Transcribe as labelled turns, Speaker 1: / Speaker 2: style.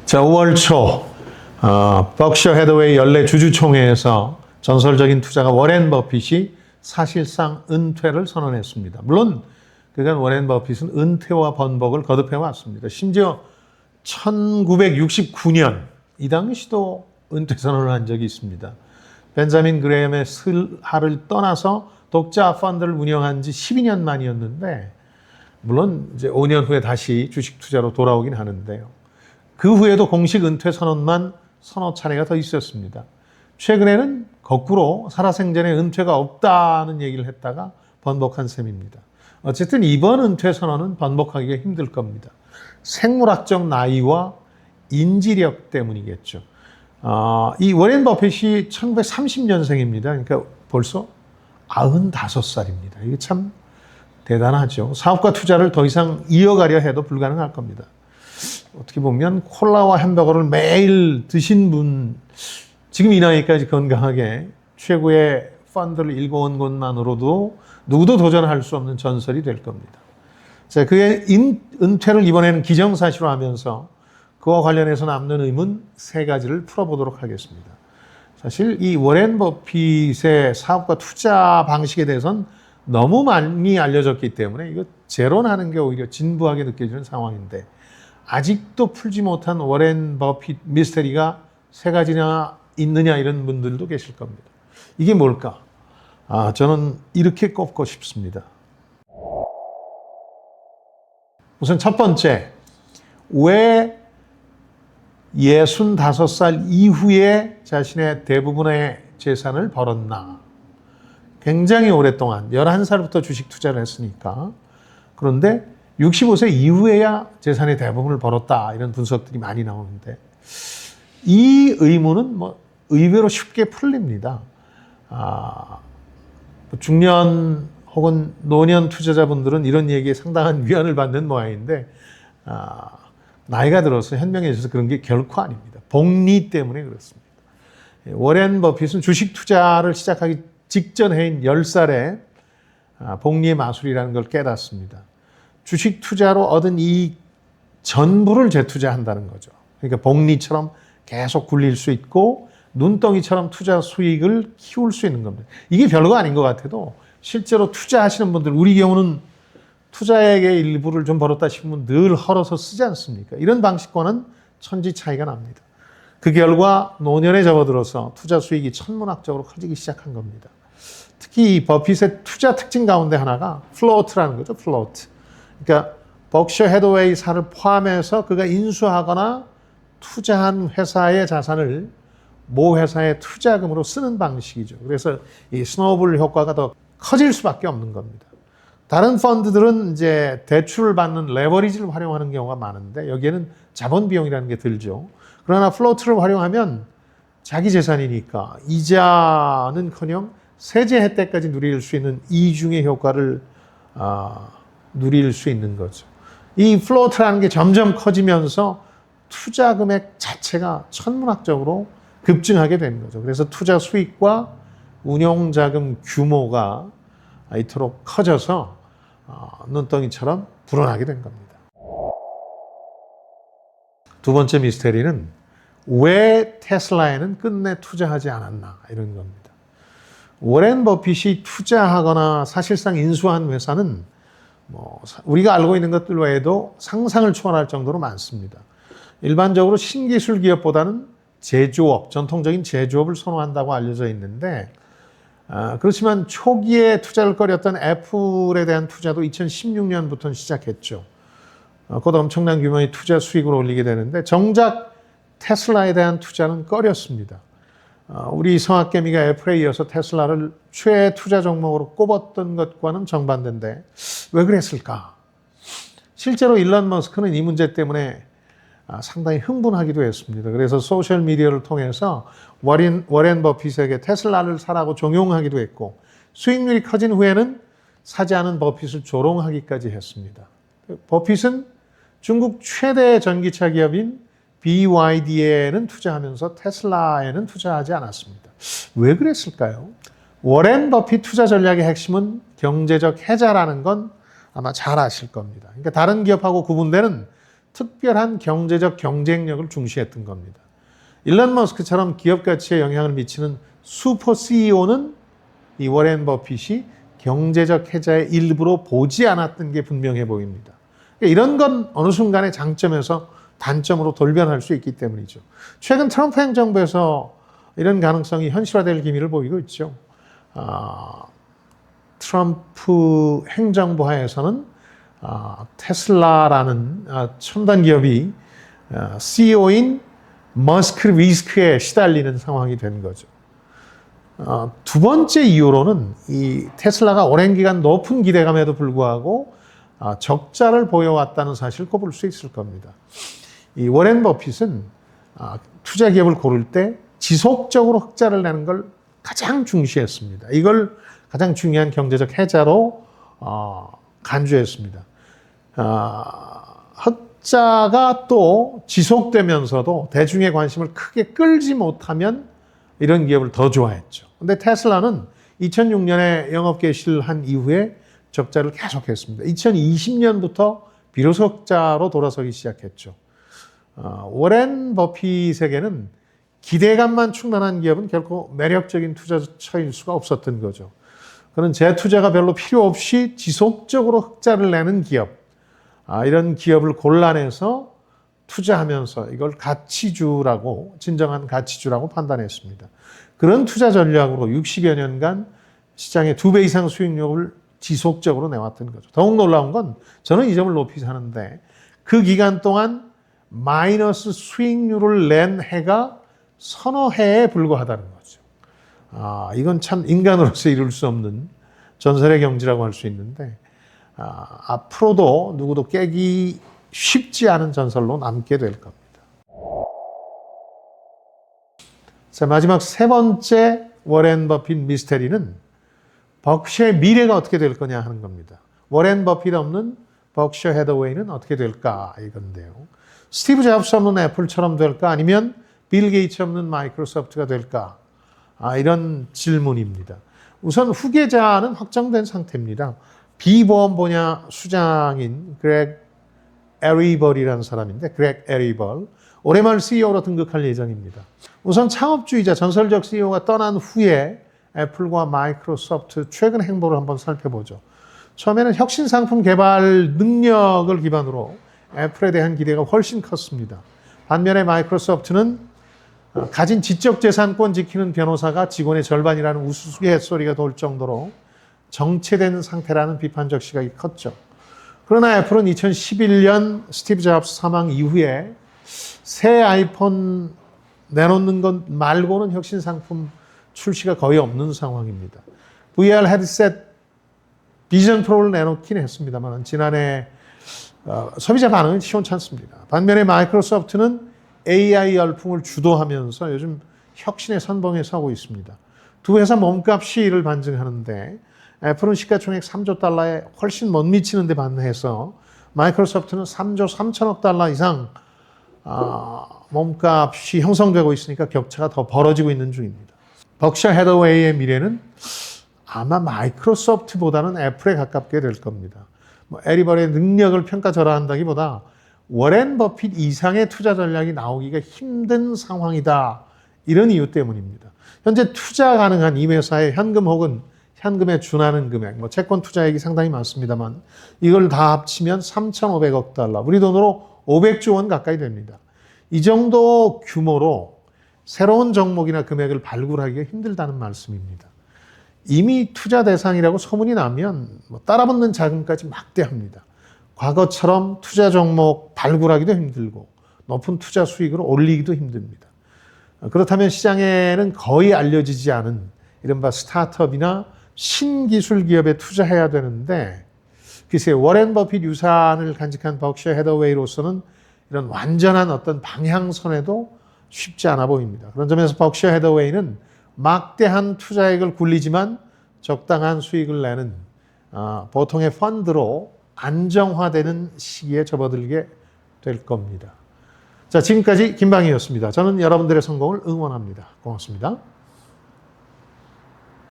Speaker 1: 자, 5월 초 버크셔 해더웨이 연례 주주총회에서 전설적인 투자가 워렌 버핏이 사실상 은퇴를 선언했습니다. 물론 그간 워렌 버핏은 은퇴와 번복을 거듭해 왔습니다. 심지어 1969년 이 당시도 은퇴 선언을 한 적이 있습니다. 벤자민 그레엄의 슬하를 떠나서 독자 펀드를 운영한 지 12년 만이었는데, 물론 이제 5년 후에 다시 주식 투자로 돌아오긴 하는데요. 그 후에도 공식 은퇴 선언만 서너 차례가 더 있었습니다. 최근에는 거꾸로 살아생전에 은퇴가 없다는 얘기를 했다가 번복한 셈입니다. 어쨌든 이번 은퇴 선언은 번복하기가 힘들 겁니다. 생물학적 나이와 인지력 때문이겠죠. 이 워렌 버핏이 1930년생입니다. 그러니까 벌써 95살입니다. 이게 참 대단하죠. 사업과 투자를 더 이상 이어가려 해도 불가능할 겁니다. 어떻게 보면 콜라와 햄버거를 매일 드신 분, 지금 이 나이까지 건강하게 최고의 펀드를 읽어온 것만으로도 누구도 도전할 수 없는 전설이 될 겁니다. 자, 그의 은퇴를 이번에는 기정사실로 하면서 그와 관련해서 남는 의문 세 가지를 풀어보도록 하겠습니다. 사실 이 워렌 버핏의 사업과 투자 방식에 대해서는 너무 많이 알려졌기 때문에 이거 재론하는 게 오히려 진부하게 느껴지는 상황인데, 아직도 풀지 못한 워렌 버핏 미스터리가 세 가지나 있느냐 이런 분들도 계실 겁니다. 이게 뭘까? 저는 이렇게 꼽고 싶습니다. 우선 첫 번째, 왜 65살 이후에 자신의 대부분의 재산을 벌었나? 굉장히 오랫동안 11살부터 주식 투자를 했으니까. 그런데 65세 이후에야 재산의 대부분을 벌었다, 이런 분석들이 많이 나오는데, 이 의문은 의외로 쉽게 풀립니다. 중년 혹은 노년 투자자분들은 이런 얘기에 상당한 위안을 받는 모양인데, 나이가 들어서 현명해져서 그런 게 결코 아닙니다. 복리 때문에 그렇습니다. 워렌 버핏은 주식 투자를 시작하기 직전 해인 10살에 복리의 마술이라는 걸 깨닫습니다. 주식 투자로 얻은 이익 전부를 재투자한다는 거죠. 그러니까 복리처럼 계속 굴릴 수 있고 눈덩이처럼 투자 수익을 키울 수 있는 겁니다. 이게 별거 아닌 것 같아도 실제로 투자하시는 분들, 우리 경우는 투자액의 일부를 좀 벌었다 싶으면 늘 헐어서 쓰지 않습니까? 이런 방식과는 천지 차이가 납니다. 그 결과 노년에 접어들어서 투자 수익이 천문학적으로 커지기 시작한 겁니다. 특히 이 버핏의 투자 특징 가운데 하나가 플로트라는 거죠. 플로트. 그러니까 버크셔 해더웨이사를 포함해서 그가 인수하거나 투자한 회사의 자산을 모 회사의 투자금으로 쓰는 방식이죠. 그래서 이 스노우볼 효과가 더 커질 수밖에 없는 겁니다. 다른 펀드들은 이제 대출을 받는 레버리지를 활용하는 경우가 많은데, 여기에는 자본 비용이라는 게 들죠. 그러나 플로트를 활용하면 자기 재산이니까 이자는커녕 세제 혜택까지 누릴 수 있는 이중의 효과를 누릴 수 있는 거죠. 이 플로트라는 게 점점 커지면서 투자 금액 자체가 천문학적으로 급증하게 되는 거죠. 그래서 투자 수익과 운용 자금 규모가 이토록 커져서 눈덩이처럼 불어나게 된 겁니다. 두 번째 미스테리는 왜 테슬라에는 끝내 투자하지 않았나, 이런 겁니다. 워렌 버핏이 투자하거나 사실상 인수한 회사는 우리가 알고 있는 것들 외에도 상상을 초월할 정도로 많습니다. 일반적으로 신기술 기업보다는 제조업, 전통적인 제조업을 선호한다고 알려져 있는데, 그렇지만 초기에 투자를 꺼렸던 애플에 대한 투자도 2016년부터 시작했죠. 곧 엄청난 규모의 투자 수익을 올리게 되는데, 정작 테슬라에 대한 투자는 꺼렸습니다. 우리 성악개미가 애플에 이어서 테슬라를 최애 투자 종목으로 꼽았던 것과는 정반대인데 왜 그랬을까? 실제로 일론 머스크는 이 문제 때문에 상당히 흥분하기도 했습니다. 그래서 소셜미디어를 통해서 워렌 버핏에게 테슬라를 사라고 종용하기도 했고, 수익률이 커진 후에는 사지 않은 버핏을 조롱하기까지 했습니다. 버핏은 중국 최대 전기차 기업인 BYD에는 투자하면서 테슬라에는 투자하지 않았습니다. 왜 그랬을까요? 워렌 버핏 투자 전략의 핵심은 경제적 해자라는 건 아마 잘 아실 겁니다. 그러니까 다른 기업하고 구분되는 특별한 경제적 경쟁력을 중시했던 겁니다. 일론 머스크처럼 기업 가치에 영향을 미치는 슈퍼 CEO는 이 워렌 버핏이 경제적 해자의 일부로 보지 않았던 게 분명해 보입니다. 이런 건 어느 순간의 장점에서 단점으로 돌변할 수 있기 때문이죠. 최근 트럼프 행정부에서 이런 가능성이 현실화될 기미를 보이고 있죠. 트럼프 행정부 하에서는 테슬라라는 첨단 기업이 CEO인 머스크 리스크에 시달리는 상황이 된 거죠. 두 번째 이유로는 이 테슬라가 오랜 기간 높은 기대감에도 불구하고 적자를 보여왔다는 사실을 꼽을 수 있을 겁니다. 이 워렌 버핏은 투자 기업을 고를 때 지속적으로 흑자를 내는 걸 가장 중시했습니다. 이걸 가장 중요한 경제적 해자로 간주했습니다. 흑자가 또 지속되면서도 대중의 관심을 크게 끌지 못하면 이런 기업을 더 좋아했죠. 근데 테슬라는 2006년에 영업 개시를 한 이후에 적자를 계속했습니다. 2020년부터 비로소 흑자로 돌아서기 시작했죠. 워렌 버핏에게는 기대감만 충만한 기업은 결코 매력적인 투자처일 수가 없었던 거죠. 그는 재투자가 별로 필요 없이 지속적으로 흑자를 내는 기업, 이런 기업을 골라내서 투자하면서 이걸 가치주라고, 진정한 가치주라고 판단했습니다. 그런 투자 전략으로 60여 년간 시장의 2배 이상 수익률을 지속적으로 내왔던 거죠. 더욱 놀라운 건 저는 이 점을 높이 사는데 그 기간 동안 마이너스 수익률을 낸 해가 서너 해에 불과하다는 거죠. 이건 참 인간으로서 이룰 수 없는 전설의 경지라고 할 수 있는데 앞으로도 누구도 깨기 쉽지 않은 전설로 남게 될 겁니다. 자, 마지막 세 번째 워렌 버핏 미스테리는 버크셔의 미래가 어떻게 될 거냐 하는 겁니다. 워렌 버핏 없는 버크셔 해더웨이는 어떻게 될까 이건데요. 스티브 잡스 없는 애플처럼 될까 아니면 빌 게이츠 없는 마이크로소프트가 될까? 이런 질문입니다. 우선 후계자는 확정된 상태입니다. 비보험 분야 수장인 그렉 에리벌이라는 사람인데 그렉 에리벌 올해 말 CEO로 등극할 예정입니다. 우선 창업주의자 전설적 CEO가 떠난 후에 애플과 마이크로소프트 최근 행보를 한번 살펴보죠. 처음에는 혁신 상품 개발 능력을 기반으로 애플에 대한 기대가 훨씬 컸습니다. 반면에 마이크로소프트는 가진 지적재산권 지키는 변호사가 직원의 절반이라는 우스갯소리가 돌 정도로 정체된 상태라는 비판적 시각이 컸죠. 그러나 애플은 2011년 스티브 잡스 사망 이후에 새 아이폰 내놓는 것 말고는 혁신 상품 출시가 거의 없는 상황입니다. VR 헤드셋 비전 프로를 내놓긴 했습니다만 지난해 소비자 반응은 시원찮습니다. 반면에 마이크로소프트는 AI 열풍을 주도하면서 요즘 혁신의 선봉에 서고 있습니다. 두 회사 몸값이 이를 반증하는데 애플은 시가총액 3조 달러에 훨씬 못 미치는 데 반해서 마이크로소프트는 3조 3천억 달러 이상 몸값이 형성되고 있으니까 격차가 더 벌어지고 있는 중입니다. 버크셔 해더웨이의 미래는 아마 마이크로소프트보다는 애플에 가깝게 될 겁니다. 에리벌의 능력을 평가절하한다기보다 워렌 버핏 이상의 투자 전략이 나오기가 힘든 상황이다. 이런 이유 때문입니다. 현재 투자 가능한 이 회사의 현금 혹은 현금에 준하는 금액, 채권 투자액이 상당히 많습니다만 이걸 다 합치면 3,500억 달러, 우리 돈으로 500조 원 가까이 됩니다. 이 정도 규모로 새로운 종목이나 금액을 발굴하기가 힘들다는 말씀입니다. 이미 투자 대상이라고 소문이 나면 따라붙는 자금까지 막대합니다. 과거처럼 투자 종목 발굴하기도 힘들고 높은 투자 수익을 올리기도 힘듭니다. 그렇다면 시장에는 거의 알려지지 않은 이른바 스타트업이나 신기술 기업에 투자해야 되는데 글쎄 워렌 버핏 유산을 간직한 버크셔 해더웨이로서는 이런 완전한 어떤 방향선에도 쉽지 않아 보입니다. 그런 점에서 버크셔 해더웨이는 막대한 투자액을 굴리지만 적당한 수익을 내는 보통의 펀드로 안정화되는 시기에 접어들게 될 겁니다. 자, 지금까지 김방희였습니다. 저는 여러분들의 성공을 응원합니다. 고맙습니다.